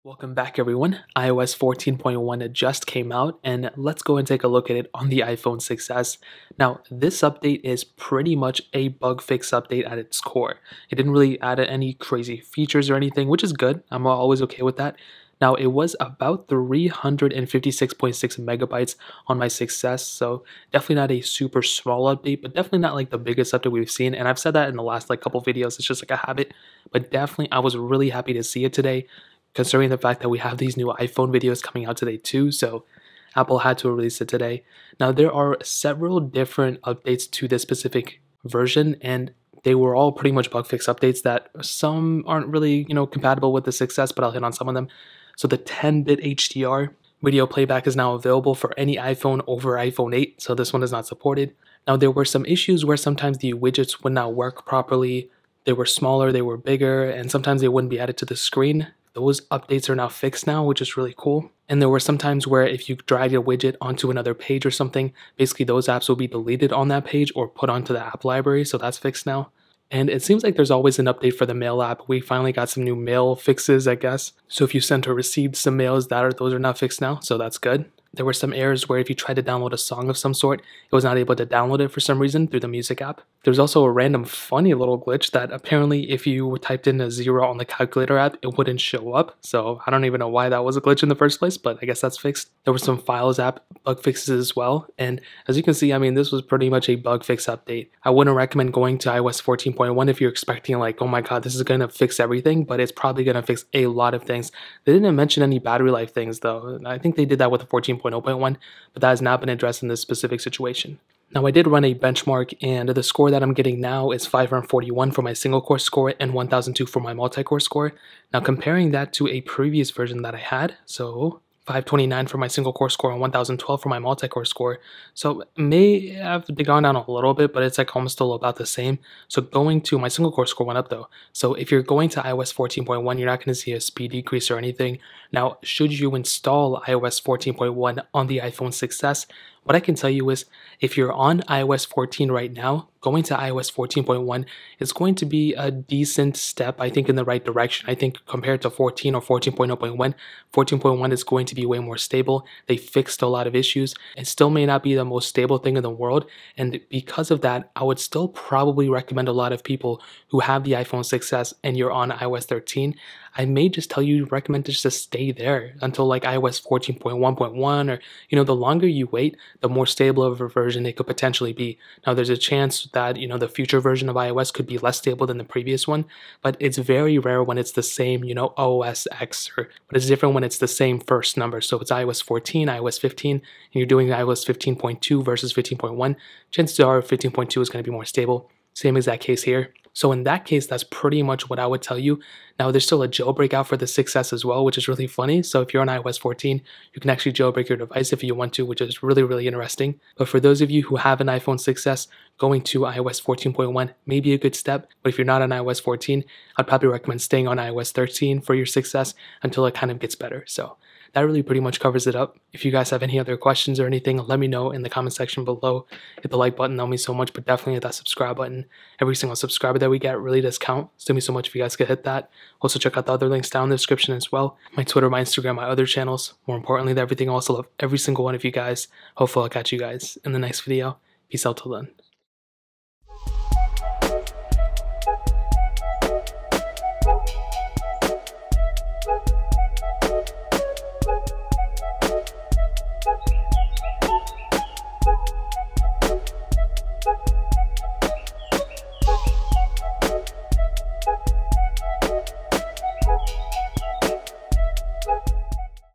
Welcome back everyone. iOS 14.1 just came out and let's go and take a look at it on the iPhone 6s. Now this update is pretty much a bug fix update at its core. It didn't really add any crazy features or anything, which is good. I'm always okay with that. Now it was about 356.6 megabytes on my 6s, so definitely not a super small update, but definitely not like the biggest update we've seen. And I've said that in the last couple videos, it's just like a habit, but definitely I was really happy to see it today, considering the fact that we have these new iPhone videos coming out today too, so Apple had to release it today. Now there are several different updates to this specific version, and they were all pretty much bug fix updates that some aren't really, compatible with the 6s, but I'll hit on some of them. So the 10-bit HDR video playback is now available for any iPhone over iPhone 8, so this one is not supported. Now there were some issues where sometimes the widgets would not work properly. They were smaller, they were bigger, and sometimes they wouldn't be added to the screen. Those updates are now fixed now, which is really cool. And there were some times where if you drag a widget onto another page or something, basically those apps will be deleted on that page or put onto the app library, so that's fixed now. And it seems like there's always an update for the mail app. We finally got some new mail fixes, I guess. So if you sent or received some mails, those are not fixed now, so that's good. There were some errors where if you tried to download a song of some sort, it was not able to download it for some reason through the music app. There's also a random funny little glitch that apparently if you typed in a 0 on the calculator app, it wouldn't show up. So I don't even know why that was a glitch in the first place, but I guess that's fixed. There were some Files app bug fixes as well. And as you can see, this was pretty much a bug fix update. I wouldn't recommend going to iOS 14.1 if you're expecting like, oh my god, this is going to fix everything, but it's probably going to fix a lot of things. They didn't mention any battery life things though. I think they did that with the 14.0.1, but that has not been addressed in this specific situation. Now I did run a benchmark, and the score that I'm getting now is 541 for my single core score and 1002 for my multi-core score. Now comparing that to a previous version that I had, so 529 for my single core score and 1012 for my multi-core score. So it may have gone down a little bit, but it's like almost still about the same. So going to my single core score went up though. So if you're going to iOS 14.1, you're not going to see a speed decrease or anything. Now, should you install iOS 14.1 on the iPhone 6s, what I can tell you is if you're on iOS 14 right now, going to iOS 14.1 is going to be a decent step, I think, in the right direction. I think compared to 14 or 14.0.1, 14.1 is going to be way more stable. They fixed a lot of issues. It still may not be the most stable thing in the world, and because of that, I would still probably recommend a lot of people who have the iPhone 6s and you're on iOS 13, I may just tell you recommend just to stay there until like iOS 14.1.1, or the longer you wait, the more stable of a version it could potentially be. Now there's a chance that the future version of iOS could be less stable than the previous one, but it's very rare when it's the same OS X, but it's different when it's the same first number. So it's iOS 14, iOS 15, and you're doing iOS 15.2 versus 15.1. Chances are 15.2 is going to be more stable. Same exact case here. So in that case, that's pretty much what I would tell you. Now there's still a jailbreak out for the 6s as well, which is really funny. So if you're on iOS 14, you can actually jailbreak your device if you want to, which is really, really interesting. But for those of you who have an iPhone 6s, going to iOS 14.1 may be a good step. But if you're not on iOS 14, I'd probably recommend staying on iOS 13 for your 6s until it kind of gets better. So that really pretty much covers it up. If you guys have any other questions or anything, let me know in the comment section below. Hit the like button, that means so much, but definitely hit that subscribe button. Every single subscriber that we get really does count. It's going to be so much if you guys could hit that. Also check out the other links down in the description as well. My Twitter, my Instagram, my other channels. More importantly, everything else. I love every single one of you guys. Hopefully I'll catch you guys in the next video. Peace out till then.